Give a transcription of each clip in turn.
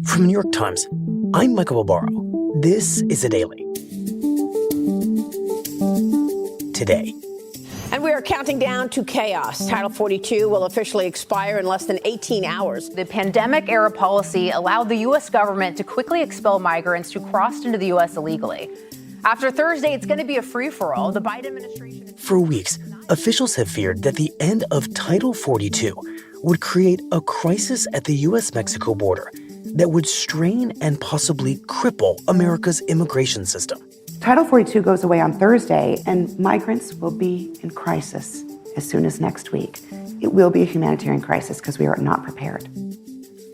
From New York Times, I'm Michael Barbaro. This is A Daily. Today. And we are counting down to chaos. Title 42 will officially expire in less than 18 hours. The pandemic-era policy allowed the U.S. government to quickly expel migrants who crossed into the U.S. illegally. After Thursday, it's going to be a free-for-all. The Biden administration... For weeks, officials have feared that the end of Title 42 would create a crisis at the U.S. Mexico border that would strain and possibly cripple America's immigration system. Title 42 goes away on Thursday, and migrants will be in crisis as soon as next week. It will be a humanitarian crisis because we are not prepared.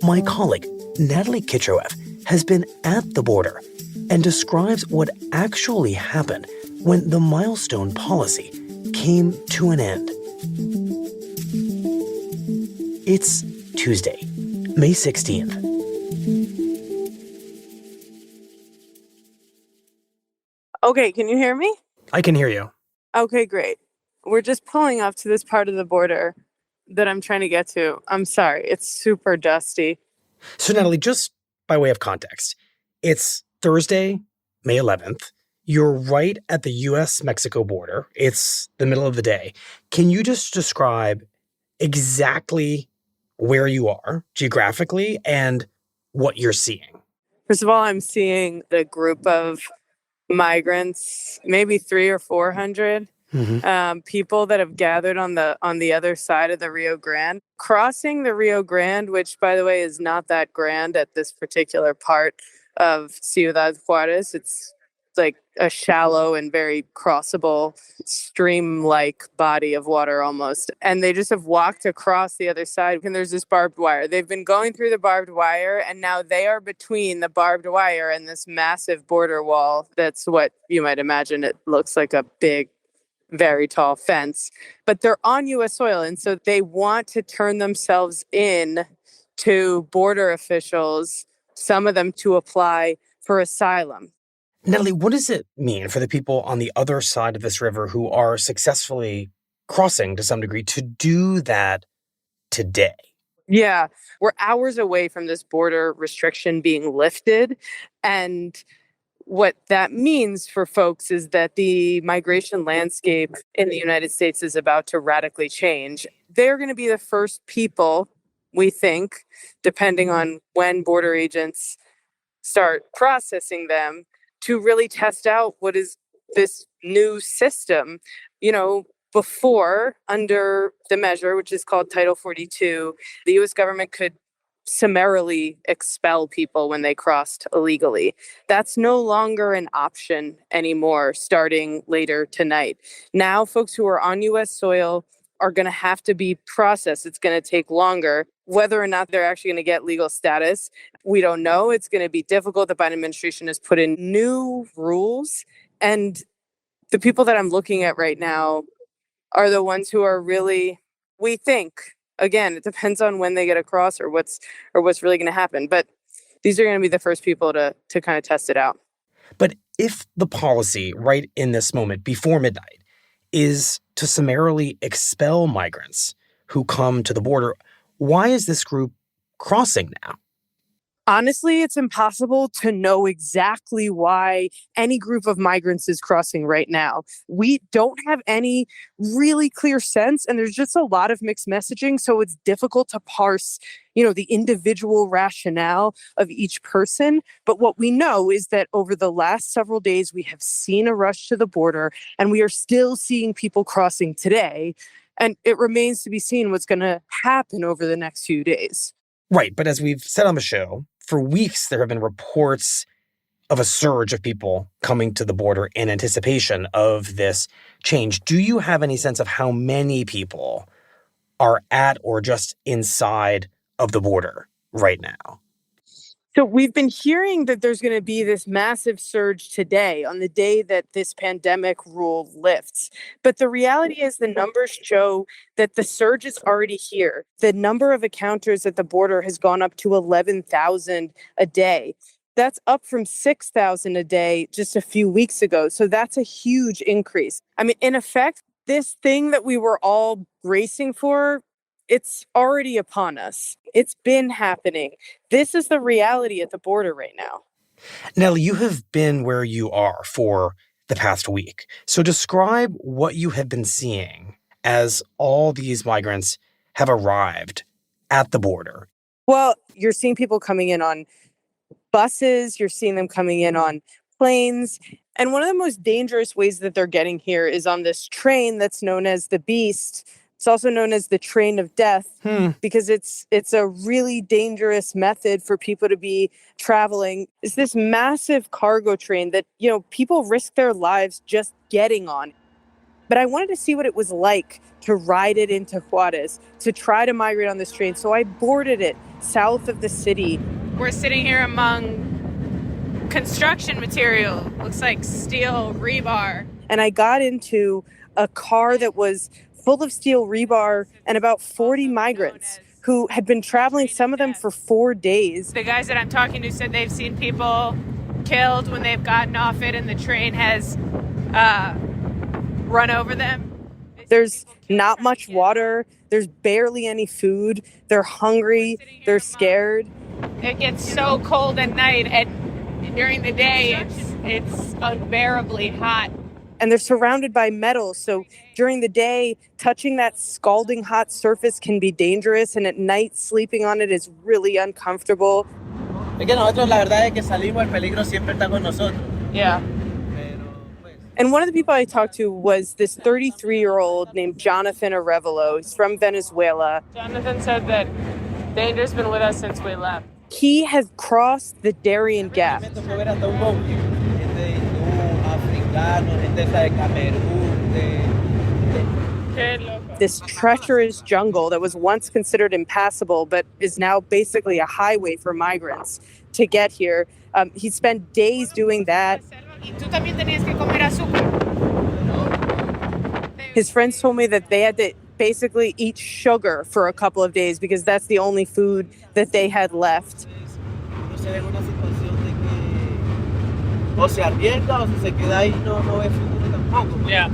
My colleague, Natalie Kitroeff, has been at the border and describes what actually happened when the milestone policy came to an end. It's Tuesday, May 16th. Okay, can you hear me? I can hear you. Okay, great. We're just pulling up to this part of the border that I'm trying to get to. I'm sorry, it's super dusty. So, Natalie, just by way of context, it's Thursday, May 11th. You're right at the U.S. Mexico border. It's the middle of the day. Can you just describe exactly where you are geographically and what you're seeing? First of all, I'm seeing the group of migrants, maybe 300 or 400 people that have gathered on the other side of the Rio Grande, crossing the Rio Grande, which, by the way, is not that grand at this particular part of Ciudad Juarez. It's like a shallow and very crossable stream-like body of water almost. And they just have walked across the other side, and there's this barbed wire. They've been going through the barbed wire, and now they are between the barbed wire and this massive border wall. That's what you might imagine. It looks like a big, very tall fence. But they're on U.S. soil, and so they want to turn themselves in to border officials, some of them to apply for asylum. Natalie, what does it mean for the people on the other side of this river who are successfully crossing to some degree to do that today? Yeah, we're hours away from this border restriction being lifted. And what that means for folks is that the migration landscape in the United States is about to radically change. They're going to be the first people, we think, depending on when border agents start processing them, to really test out what is this new system. You know, before, under the measure, which is called Title 42, the U.S. government could summarily expel people when they crossed illegally. That's no longer an option anymore starting later tonight. Now, folks who are on U.S. soil are going to have to be processed. It's going to take longer. Whether or not they're actually going to get legal status, we don't know. It's going to be difficult. The Biden administration has put in new rules. And the people that I'm looking at right now are the ones who are really, we think, again, it depends on when they get across or what's really going to happen. But these are going to be the first people to kind of test it out. But if the policy right in this moment before midnight is to summarily expel migrants who come to the border, why is this group crossing now? Honestly, it's impossible to know exactly why any group of migrants is crossing right now. We don't have any really clear sense, and there's just a lot of mixed messaging, so it's difficult to parse, the individual rationale of each person. But what we know is that over the last several days, we have seen a rush to the border, and we are still seeing people crossing today. And it remains to be seen what's going to happen over the next few days. Right. But as we've said on the show, for weeks, there have been reports of a surge of people coming to the border in anticipation of this change. Do you have any sense of how many people are at or just inside of the border right now? So we've been hearing that there's going to be this massive surge today on the day that this pandemic rule lifts. But the reality is the numbers show that the surge is already here. The number of encounters at the border has gone up to 11,000 a day. That's up from 6,000 a day just a few weeks ago. So that's a huge increase. I mean, in effect, this thing that we were all bracing for It's already upon us. It's been happening. This is the reality at the border right now. Nellie, you have been where you are for the past week. So describe what you have been seeing as all these migrants have arrived at the border. Well, you're seeing people coming in on buses, you're seeing them coming in on planes. And one of the most dangerous ways that they're getting here is on this train that's known as the Beast. It's also known as the train of death because it's a really dangerous method for people to be traveling. It's this massive cargo train that, people risk their lives just getting on. But I wanted to see what it was like to ride it into Juarez, to try to migrate on this train. So I boarded it south of the city. We're sitting here among construction material. Looks like steel rebar. And I got into a car that was full of steel rebar and about 40 migrants who had been traveling, some of them for 4 days. The guys that I'm talking to said they've seen people killed when they've gotten off it and the train has run over them. There's not much water. There's barely any food. They're hungry. They're scared. It gets so cold at night, and during the day it's unbearably hot. And they're surrounded by metal. So during the day, touching that scalding hot surface can be dangerous. And at night, sleeping on it is really uncomfortable. Yeah. And one of the people I talked to was this 33-year-old named Jonathan Arevalo. He's from Venezuela. Jonathan said that danger's been with us since we left. He has crossed the Darien Gap. This treacherous jungle that was once considered impassable, but is now basically a highway for migrants to get here. He spent days doing that. His friends told me that they had to basically eat sugar for a couple of days because that's the only food that they had left. Yeah.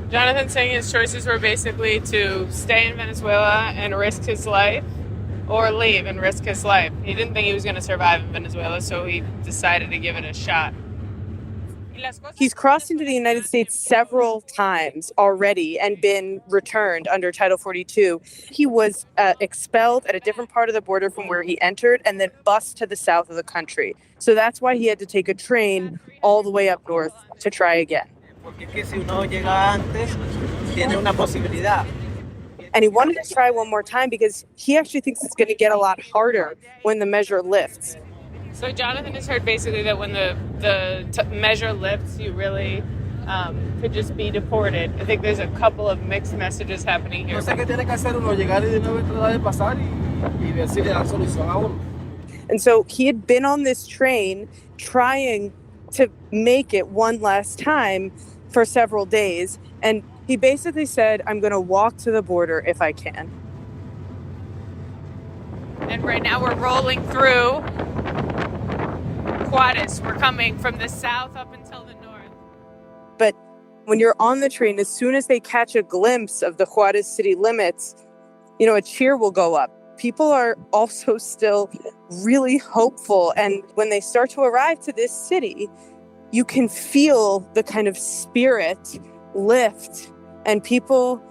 Jonathan's saying his choices were basically to stay in Venezuela and risk his life or leave and risk his life. He didn't think he was going to survive in Venezuela, so he decided to give it a shot. He's crossed into the United States several times already and been returned under Title 42. He was expelled at a different part of the border from where he entered and then bused to the south of the country. So that's why he had to take a train all the way up north to try again. And he wanted to try one more time because he actually thinks it's going to get a lot harder when the measure lifts. So Jonathan has heard basically that when the measure lifts, you really could just be deported. I think there's a couple of mixed messages happening here. And so he had been on this train trying to make it one last time for several days. And he basically said, I'm going to walk to the border if I can. And right now we're rolling through Juarez. We're coming from the south up until the north. But when you're on the train, as soon as they catch a glimpse of the Juarez city limits, a cheer will go up. People are also still really hopeful. And when they start to arrive to this city, you can feel the kind of spirit lift. And people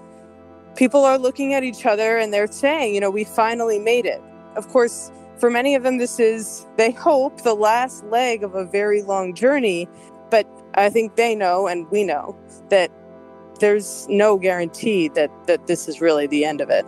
are looking at each other and they're saying, we finally made it. Of course, for many of them, this is, they hope, the last leg of a very long journey. But I think they know, and we know, that there's no guarantee that this is really the end of it.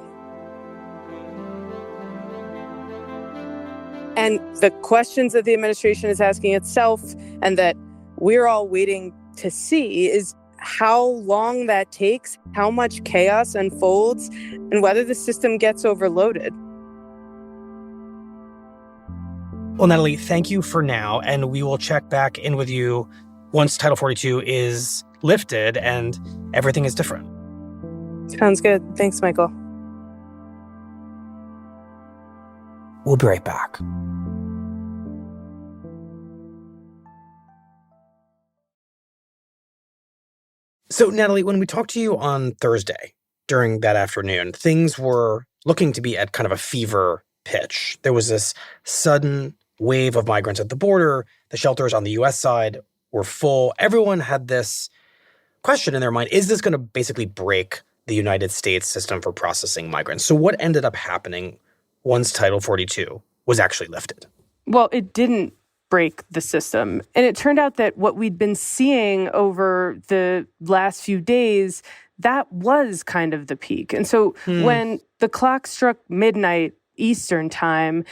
And the questions that the administration is asking itself and that we're all waiting to see is how long that takes, how much chaos unfolds, and whether the system gets overloaded. Well, Natalie, thank you for now, and we will check back in with you once Title 42 is lifted and everything is different. Sounds good. Thanks, Michael. We'll be right back. So, Natalie, when we talked to you on Thursday during that afternoon, things were looking to be at kind of a fever pitch. There was this sudden wave of migrants at the border. The shelters on the U.S. side were full. Everyone had this question in their mind, is this going to basically break the United States system for processing migrants? So what ended up happening once Title 42 was actually lifted? Well, it didn't break the system. And it turned out that what we'd been seeing over the last few days, that was kind of the peak. And so when the clock struck midnight Eastern time,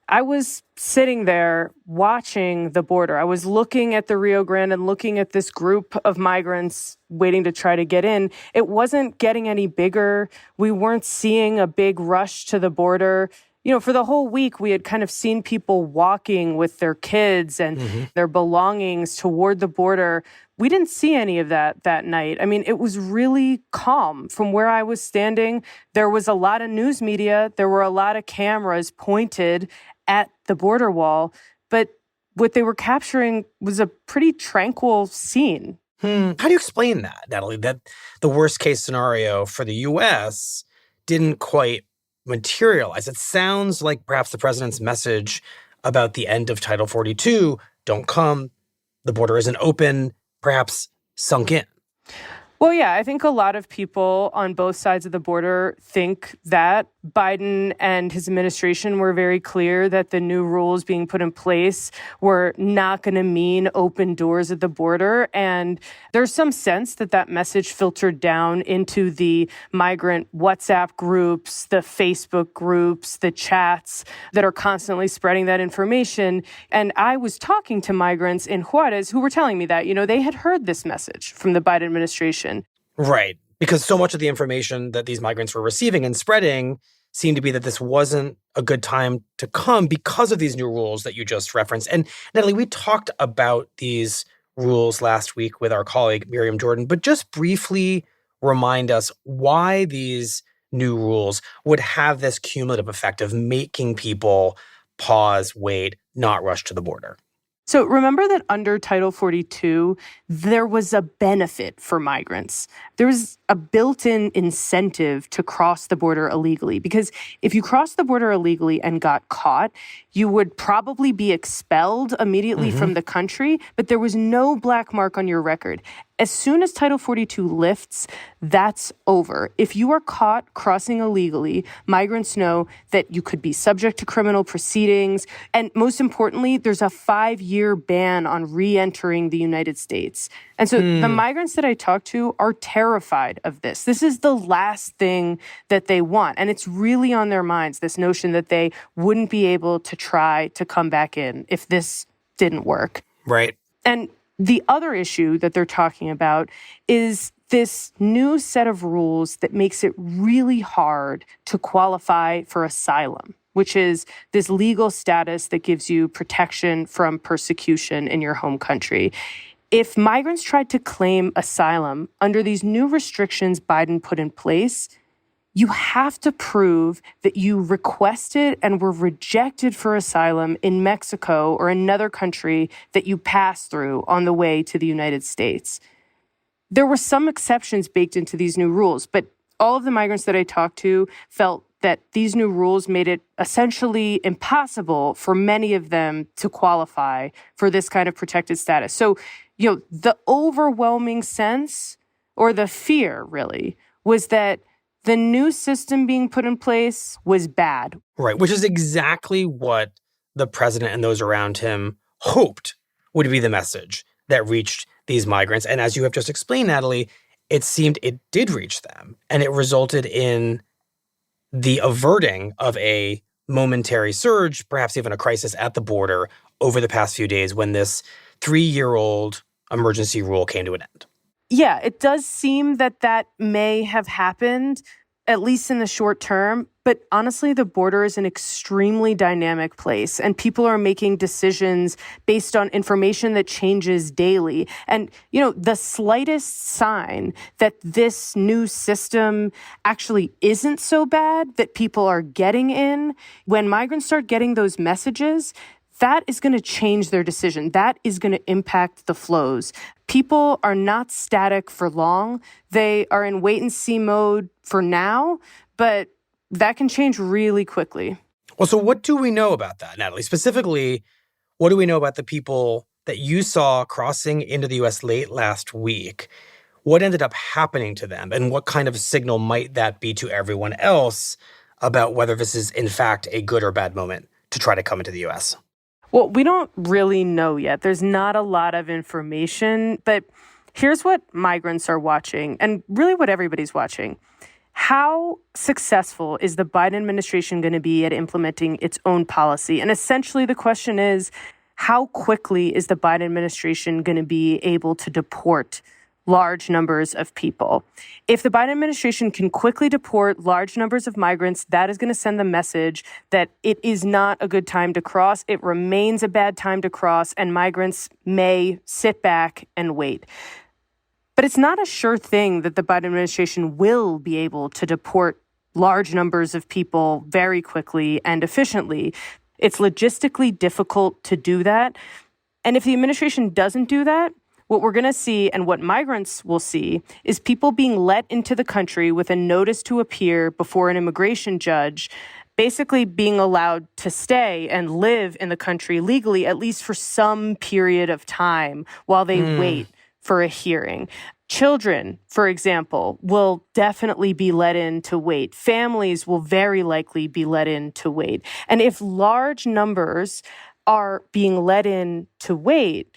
I was sitting there watching the border. I was looking at the Rio Grande and looking at this group of migrants waiting to try to get in. It wasn't getting any bigger. We weren't seeing a big rush to the border. You know, for the whole week, we had kind of seen people walking with their kids and their belongings toward the border. We didn't see any of that night. I mean, it was really calm. From where I was standing, there was a lot of news media. There were a lot of cameras pointed at the border wall. But what they were capturing was a pretty tranquil scene. How do you explain that, Natalie, that the worst case scenario for the U.S. didn't quite materialize? It sounds like perhaps the president's message about the end of Title 42, don't come, the border isn't open, perhaps sunk in. Well, yeah, I think a lot of people on both sides of the border think that Biden and his administration were very clear that the new rules being put in place were not going to mean open doors at the border. And there's some sense that that message filtered down into the migrant WhatsApp groups, the Facebook groups, the chats that are constantly spreading that information. And I was talking to migrants in Juarez who were telling me that, you know, they had heard this message from the Biden administration. Right. Because so much of the information that these migrants were receiving and spreading seemed to be that this wasn't a good time to come because of these new rules that you just referenced. And Natalie, we talked about these rules last week with our colleague Miriam Jordan, but just briefly remind us why these new rules would have this cumulative effect of making people pause, wait, not rush to the border. So remember that under Title 42, there was a benefit for migrants. There was a built-in incentive to cross the border illegally, because if you crossed the border illegally and got caught, you would probably be expelled immediately from the country, but there was no black mark on your record. As soon as Title 42 lifts, that's over. If you are caught crossing illegally, migrants know that you could be subject to criminal proceedings. And most importantly, there's a 5-year ban on re-entering the United States. And so the migrants that I talked to are terrified of this. This is the last thing that they want. And it's really on their minds, this notion that they wouldn't be able to try to come back in if this didn't work. Right. And the other issue that they're talking about is this new set of rules that makes it really hard to qualify for asylum, which is this legal status that gives you protection from persecution in your home country. If migrants tried to claim asylum under these new restrictions Biden put in place, you have to prove that you requested and were rejected for asylum in Mexico or another country that you passed through on the way to the United States. There were some exceptions baked into these new rules, but all of the migrants that I talked to felt that these new rules made it essentially impossible for many of them to qualify for this kind of protected status. So, you know, the overwhelming sense, or the fear really, was that the new system being put in place was bad. Right, which is exactly what the president and those around him hoped would be the message that reached these migrants. And as you have just explained, Natalie, it seemed it did reach them. And it resulted in the averting of a momentary surge, perhaps even a crisis at the border over the past few days when this 3-year-old emergency rule came to an end. Yeah, it does seem that that may have happened, at least in the short term. But honestly, the border is an extremely dynamic place, and people are making decisions based on information that changes daily. And, you know, the slightest sign that this new system actually isn't so bad, that people are getting in, when migrants start getting those messages, that is going to change their decision. That is going to impact the flows. People are not static for long. They are in wait and see mode for now, but that can change really quickly. Well, so what do we know about that, Natalie? Specifically, what do we know about the people that you saw crossing into the U.S. late last week? What ended up happening to them, and what kind of signal might that be to everyone else about whether this is, in fact, a good or bad moment to try to come into the U.S.? Well, we don't really know yet. There's not a lot of information, but here's what migrants are watching, and really what everybody's watching. How successful is the Biden administration going to be at implementing its own policy? And essentially the question is, how quickly is the Biden administration going to be able to deport large numbers of people? If the Biden administration can quickly deport large numbers of migrants, that is going to send the message that it is not a good time to cross. It remains a bad time to cross, and migrants may sit back and wait. But it's not a sure thing that the Biden administration will be able to deport large numbers of people very quickly and efficiently. It's logistically difficult to do that. And if the administration doesn't do that, what we're going to see, and what migrants will see, is people being let into the country with a notice to appear before an immigration judge, basically being allowed to stay and live in the country legally, at least for some period of time while they wait for a hearing. Children, for example, will definitely be let in to wait. Families will very likely be let in to wait. And if large numbers are being let in to wait,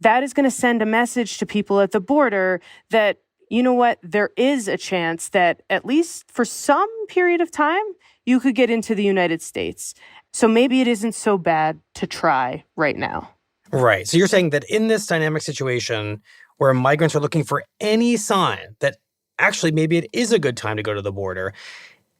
that is going to send a message to people at the border that, you know what, there is a chance that at least for some period of time, you could get into the United States. So maybe it isn't so bad to try right now. Right. So you're saying that in this dynamic situation where migrants are looking for any sign that actually maybe it is a good time to go to the border,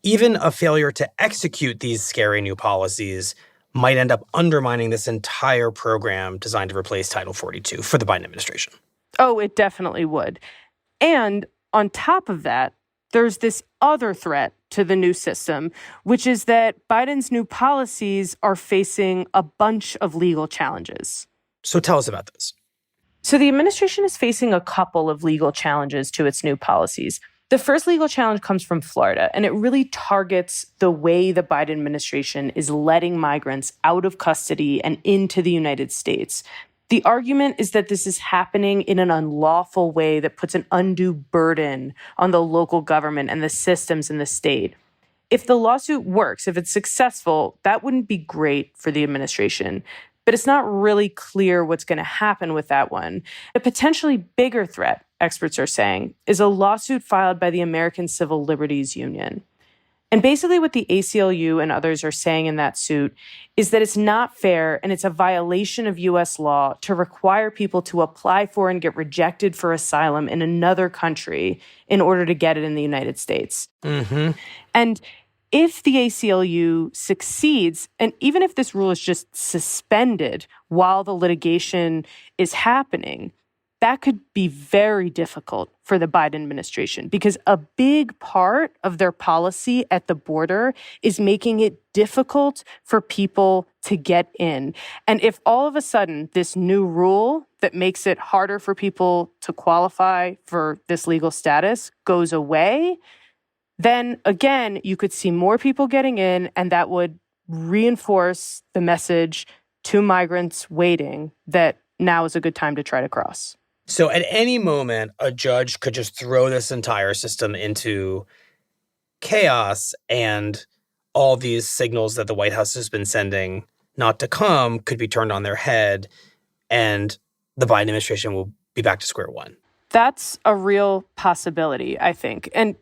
even a failure to execute these scary new policies might end up undermining this entire program designed to replace Title 42 for the Biden administration. Oh, it definitely would. And on top of that, there's this other threat to the new system, which is that Biden's new policies are facing a bunch of legal challenges. So tell us about this. So the administration is facing a couple of legal challenges to its new policies. The first legal challenge comes from Florida, and it really targets the way the Biden administration is letting migrants out of custody and into the United States. The argument is that this is happening in an unlawful way that puts an undue burden on the local government and the systems in the state. If the lawsuit works, if it's successful, that wouldn't be great for the administration. But it's not really clear what's going to happen with that one. A potentially bigger threat, experts are saying, is a lawsuit filed by the American Civil Liberties Union. And basically what the ACLU and others are saying in that suit is that it's not fair and it's a violation of U.S. law to require people to apply for and get rejected for asylum in another country in order to get it in the United States. And if the ACLU succeeds, and even if this rule is just suspended while the litigation is happening, that could be very difficult for the Biden administration because a big part of their policy at the border is making it difficult for people to get in. And if all of a sudden this new rule that makes it harder for people to qualify for this legal status goes away, then again, you could see more people getting in, and that would reinforce the message to migrants waiting that now is a good time to try to cross. So at any moment, a judge could just throw this entire system into chaos, and all these signals that the White House has been sending not to come could be turned on their head, and the Biden administration will be back to square one. That's a real possibility, I think. And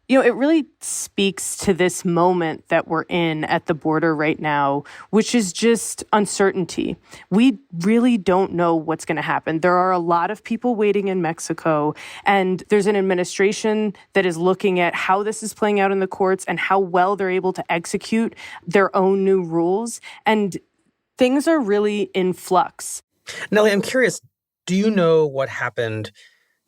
you know, it really speaks to this moment that we're in at the border right now, which is just uncertainty. We really don't know what's going to happen. There are a lot of people waiting in Mexico, and there's an administration that is looking at how this is playing out in the courts and how well they're able to execute their own new rules. And things are really in flux. Nellie, I'm curious, do you know what happened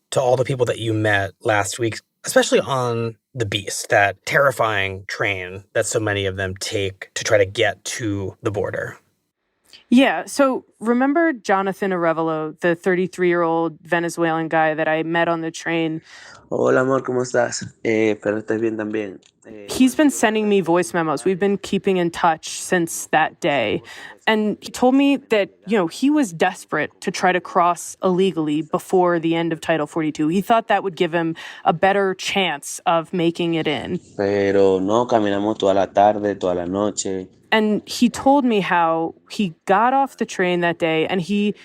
to all the people that you met last week, especially on the Beast, that terrifying train that so many of them take to try to get to the border? Yeah. So remember Jonathan Arevalo, the 33-year-old Venezuelan guy that I met on the train? Hola amor, ¿cómo estás? Espero estés bien también. He's been sending me voice memos. We've been keeping in touch since that day. And he told me that, he was desperate to try to cross illegally before the end of Title 42. He thought that would give him a better chance of making it in. Pero no, caminamos toda la tarde, toda la noche. And he told me how he got off the train that day and he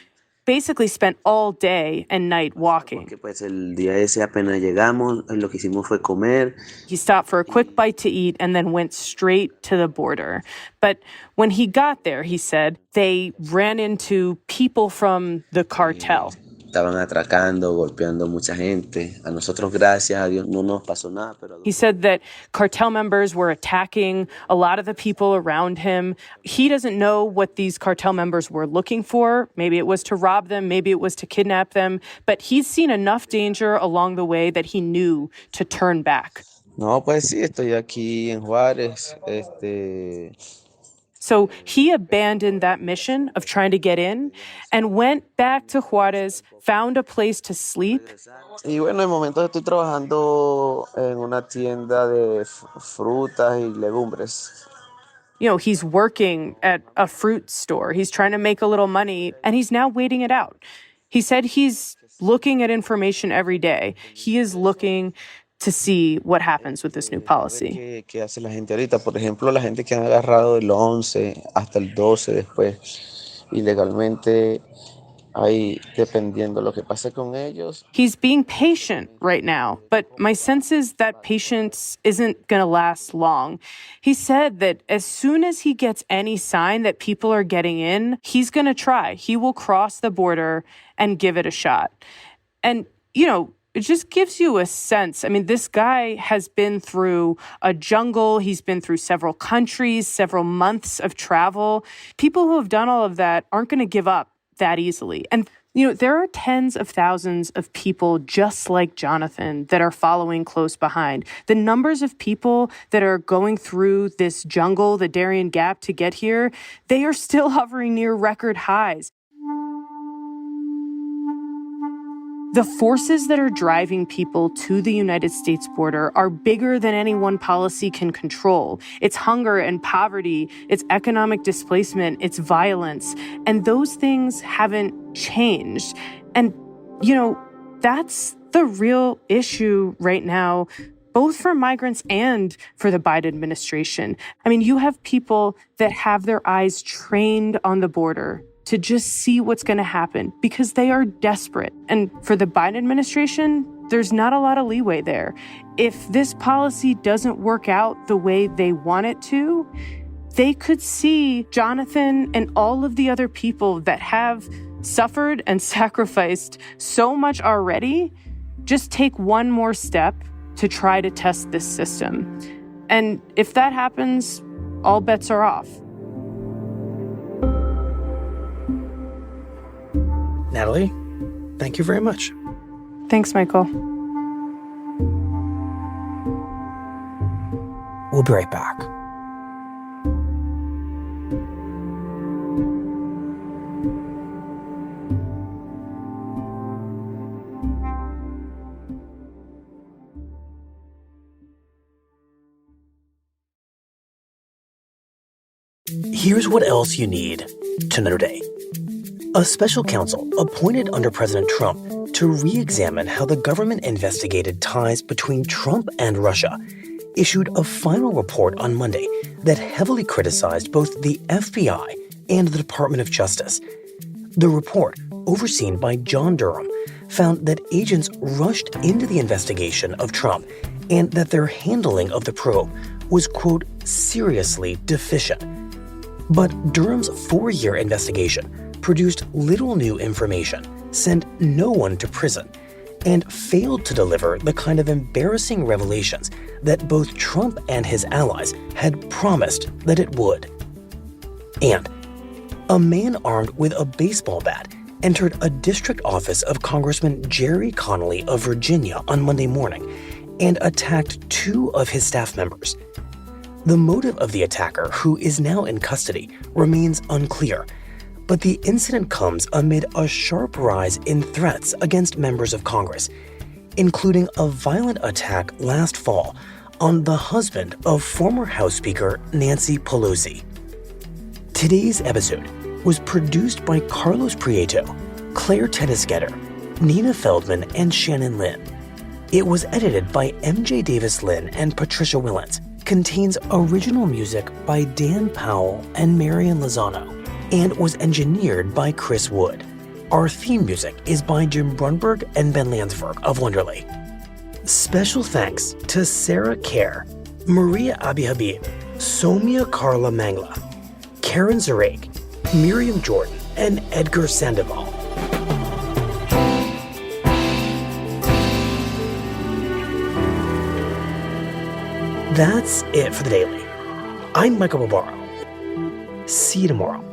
basically spent all day and night walking. Porque pues el día ese apenas llegamos, lo que hicimos fue comer. He stopped for a quick bite to eat and then went straight to the border. But when he got there, he said, they ran into people from the cartel. Estaban atracando, golpeando mucha gente. A nosotros, gracias a Dios, no nos pasó nada. Pero... He said that cartel members were attacking a lot of the people around him. He doesn't know what these cartel members were looking for. Maybe it was to rob them. Maybe it was to kidnap them. But he's seen enough danger along the way that he knew to turn back. No, pues sí, estoy aquí en Juárez. So he abandoned that mission of trying to get in and went back to Juárez, found a place to sleep. Y bueno, en momentos estoy trabajando en una tienda de frutas y legumbres. He's working at a fruit store. He's trying to make a little money, and he's now waiting it out. He said he's looking at information every day. He is looking to see what happens with this new policy. ¿Qué hace la gente ahorita? Por ejemplo, la gente que han agarrado del 11 hasta el 12 después, ilegalmente, ahí dependiendo lo que pase con ellos. He's being patient right now, but my sense is that patience isn't going to last long. He said that as soon as he gets any sign that people are getting in, he's going to try. He will cross the border and give it a shot. And, it just gives you a sense. I mean, this guy has been through a jungle. He's been through several countries, several months of travel. People who have done all of that aren't going to give up that easily. And, there are tens of thousands of people just like Jonathan that are following close behind. The numbers of people that are going through this jungle, the Darien Gap, to get here, they are still hovering near record highs. The forces that are driving people to the United States border are bigger than any one policy can control. It's hunger and poverty, it's economic displacement, it's violence, and those things haven't changed. And, that's the real issue right now, both for migrants and for the Biden administration. I mean, you have people that have their eyes trained on the border to just see what's going to happen because they are desperate. And for the Biden administration, there's not a lot of leeway there. If this policy doesn't work out the way they want it to, they could see Jonathan and all of the other people that have suffered and sacrificed so much already just take one more step to try to test this system. And if that happens, all bets are off. Natalie, thank you very much. Thanks, Michael. We'll be right back. Here's what else you need to know today. A special counsel appointed under President Trump to re-examine how the government investigated ties between Trump and Russia issued a final report on Monday that heavily criticized both the FBI and the Department of Justice. The report, overseen by John Durham, found that agents rushed into the investigation of Trump and that their handling of the probe was, quote, seriously deficient. But Durham's 4-year investigation produced little new information, sent no one to prison, and failed to deliver the kind of embarrassing revelations that both Trump and his allies had promised that it would. And a man armed with a baseball bat entered a district office of Congressman Jerry Connolly of Virginia on Monday morning and attacked 2 of his staff members. The motive of the attacker, who is now in custody, remains unclear, But the incident comes amid a sharp rise in threats against members of Congress, including a violent attack last fall on the husband of former House Speaker Nancy Pelosi. Today's episode was produced by Carlos Prieto, Claire Tedesgetter, Nina Feldman, and Shannon Lynn. It was edited by MJ Davis Lynn and Patricia Willens, contains original music by Dan Powell and Marian Lozano, and was engineered by Chris Wood. Our theme music is by Jim Brunberg and Ben Landsberg of Wonderly. Special thanks to Sarah Kerr, Maria Abihabib, Somia Carla Mangla, Karen Zarek, Miriam Jordan, and Edgar Sandoval. That's it for the Daily. I'm Michael Barbaro. See you tomorrow.